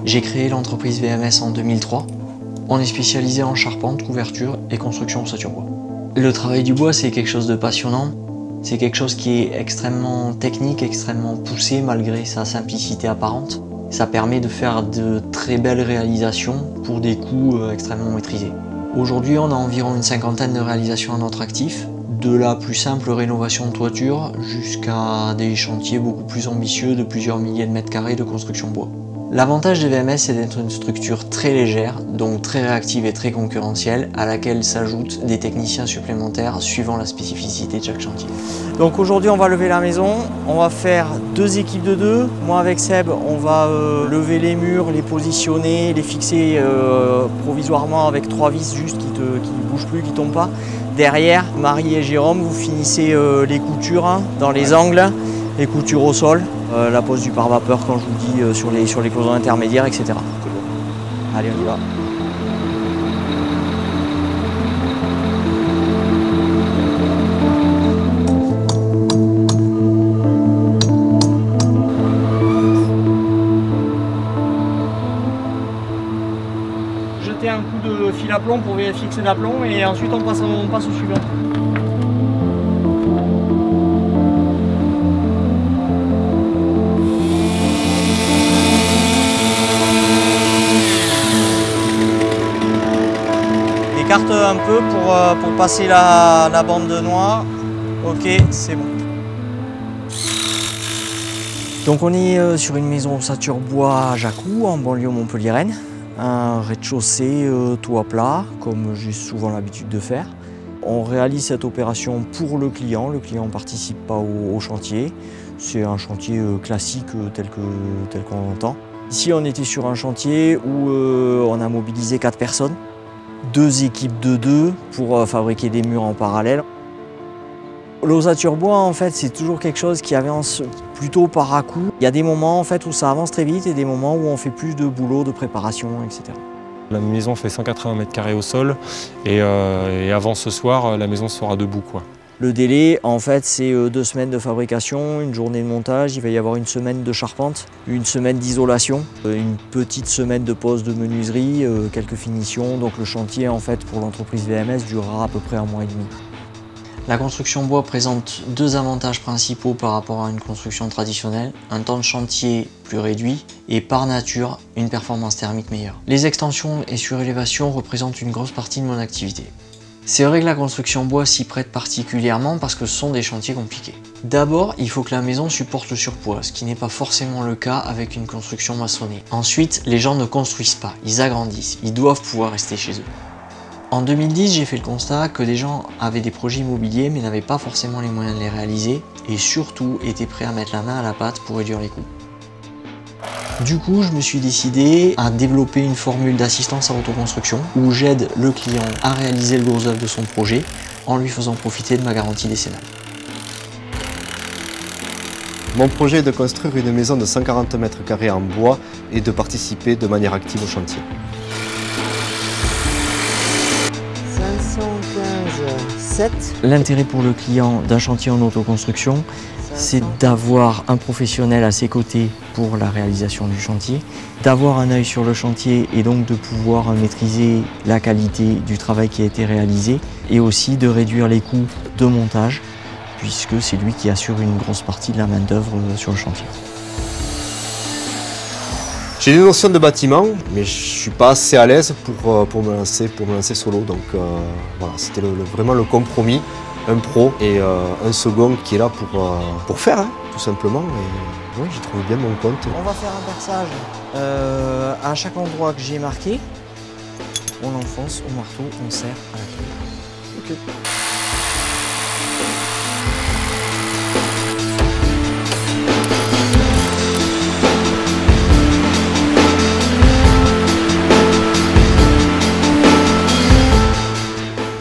J'ai créé l'entreprise VMS en 2003. On est spécialisé en charpente, couverture et construction ossature bois. Le travail du bois, c'est quelque chose de passionnant. C'est quelque chose qui est extrêmement technique, extrêmement poussé malgré sa simplicité apparente. Ça permet de faire de très belles réalisations pour des coûts extrêmement maîtrisés. Aujourd'hui, on a environ une cinquantaine de réalisations à notre actif, de la plus simple rénovation de toiture jusqu'à des chantiers beaucoup plus ambitieux de plusieurs milliers de mètres carrés de construction bois. L'avantage des VMS, c'est d'être une structure très légère, donc très réactive et très concurrentielle, à laquelle s'ajoutent des techniciens supplémentaires suivant la spécificité de chaque chantier. Donc aujourd'hui, on va lever la maison, on va faire 2 équipes de 2. Moi avec Seb, on va lever les murs, les positionner, les fixer provisoirement avec 3 vis juste qui ne bougent plus, qui ne tombent pas. Derrière, Marie et Jérôme, vous finissez les coutures dans les angles, les coutures au sol, la pose du pare-vapeur quand je vous dis sur les cloisons intermédiaires, etc. Allez, on y va. Jeter un coup de fil à plomb pour fixer d'aplomb et ensuite on passe au suivant. Écarte un peu pour passer la bande de noix. Ok, c'est bon. Donc on est sur une maison ossature bois à Jacou, en banlieue montpelliéraine. Un rez-de-chaussée toit plat, comme j'ai souvent l'habitude de faire. On réalise cette opération pour le client ne participe pas au chantier. C'est un chantier classique tel qu'on l'entend. Ici on était sur un chantier où on a mobilisé 4 personnes. 2 équipes de 2 pour fabriquer des murs en parallèle. L'ossature bois, en fait, c'est toujours quelque chose qui avance plutôt par à-coup. Il y a des moments en fait, où ça avance très vite et des moments où on fait plus de boulot, de préparation, etc. La maison fait 180 mètres carrés au sol et avant ce soir, la maison sera debout, quoi. Le délai, en fait, c'est 2 semaines de fabrication, une journée de montage, il va y avoir une semaine de charpente, une semaine d'isolation, une petite semaine de pose de menuiserie, quelques finitions. Donc le chantier, en fait, pour l'entreprise VMS, durera à peu près 1 mois et demi. La construction bois présente 2 avantages principaux par rapport à une construction traditionnelle, un temps de chantier plus réduit et par nature une performance thermique meilleure. Les extensions et surélévations représentent une grosse partie de mon activité. C'est vrai que la construction bois s'y prête particulièrement parce que ce sont des chantiers compliqués. D'abord, il faut que la maison supporte le surpoids, ce qui n'est pas forcément le cas avec une construction maçonnée. Ensuite, les gens ne construisent pas, ils agrandissent, ils doivent pouvoir rester chez eux. En 2010, j'ai fait le constat que des gens avaient des projets immobiliers mais n'avaient pas forcément les moyens de les réaliser et surtout étaient prêts à mettre la main à la pâte pour réduire les coûts. Du coup, je me suis décidé à développer une formule d'assistance à l'autoconstruction où j'aide le client à réaliser le gros œuvre de son projet en lui faisant profiter de ma garantie décennale. Mon projet est de construire une maison de 140 mètres carrés en bois et de participer de manière active au chantier. 515,7. L'intérêt pour le client d'un chantier en autoconstruction, c'est d'avoir un professionnel à ses côtés pour la réalisation du chantier, d'avoir un œil sur le chantier et donc de pouvoir maîtriser la qualité du travail qui a été réalisé et aussi de réduire les coûts de montage puisque c'est lui qui assure une grosse partie de la main-d'œuvre sur le chantier. J'ai des notions de bâtiment, mais je ne suis pas assez à l'aise pour me lancer solo. Donc voilà, c'était vraiment le compromis. Un pro et un second qui est là pour faire, hein, tout simplement. Et ouais, j'ai trouvé bien mon compte. On va faire un perçage à chaque endroit que j'ai marqué. On l'enfonce au marteau, on serre à la clé. Ok.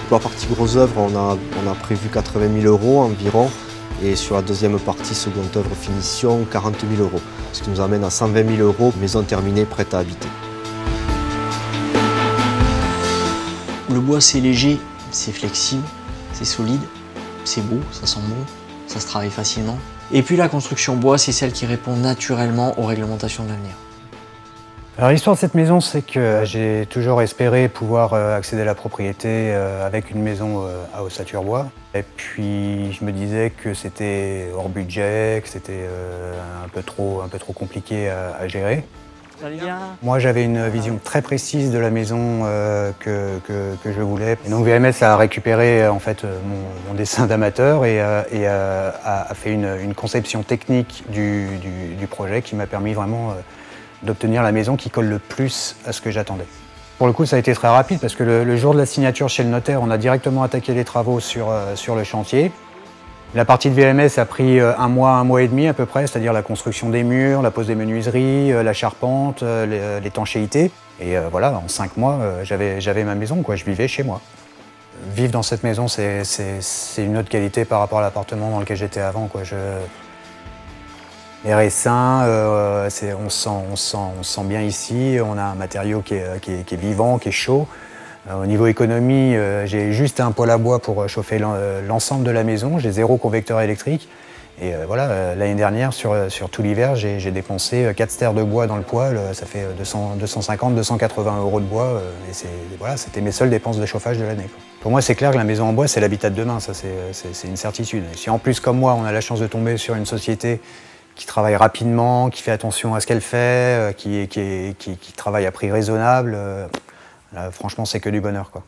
Pour la partie gros œuvre, on a prévu 80 000 € environ. Et sur la deuxième partie, seconde œuvre finition, 40 000 €. Ce qui nous amène à 120 000 €, maison terminée, prête à habiter. Le bois, c'est léger, c'est flexible, c'est solide, c'est beau, ça sent bon, ça se travaille facilement. Et puis la construction bois, c'est celle qui répond naturellement aux réglementations de l'avenir. Alors l'histoire de cette maison, c'est que j'ai toujours espéré pouvoir accéder à la propriété avec une maison à ossature-bois. Et puis je me disais que c'était hors budget, que c'était un peu trop compliqué à gérer. Ça allait bien? Moi j'avais une vision très précise de la maison que je voulais. Et donc VMS a récupéré en fait mon dessin d'amateur et a fait une conception technique du projet qui m'a permis vraiment d'obtenir la maison qui colle le plus à ce que j'attendais. Pour le coup, ça a été très rapide parce que le jour de la signature chez le notaire, on a directement attaqué les travaux sur le chantier. La partie de VMS a pris un mois et demi à peu près, c'est-à-dire la construction des murs, la pose des menuiseries, la charpente, l'étanchéité. Et voilà, en 5 mois, j'avais ma maison, quoi. Je vivais chez moi. Vivre dans cette maison, c'est une autre qualité par rapport à l'appartement dans lequel j'étais avant, quoi. L'air est sain, on se sent bien ici, on a un matériau qui est vivant, qui est chaud. Au niveau économie, j'ai juste un poêle à bois pour chauffer l'ensemble de la maison, j'ai 0 convecteur électrique. Et voilà, l'année dernière, sur tout l'hiver, j'ai dépensé 4 stères de bois dans le poêle, ça fait 250-280 € de bois. Et voilà, c'était mes seules dépenses de chauffage de l'année. Pour moi, c'est clair que la maison en bois, c'est l'habitat de demain, ça c'est une certitude. Et si en plus, comme moi, on a la chance de tomber sur une société qui travaille rapidement, qui fait attention à ce qu'elle fait, qui travaille à prix raisonnable, là, franchement, c'est que du bonheur, quoi.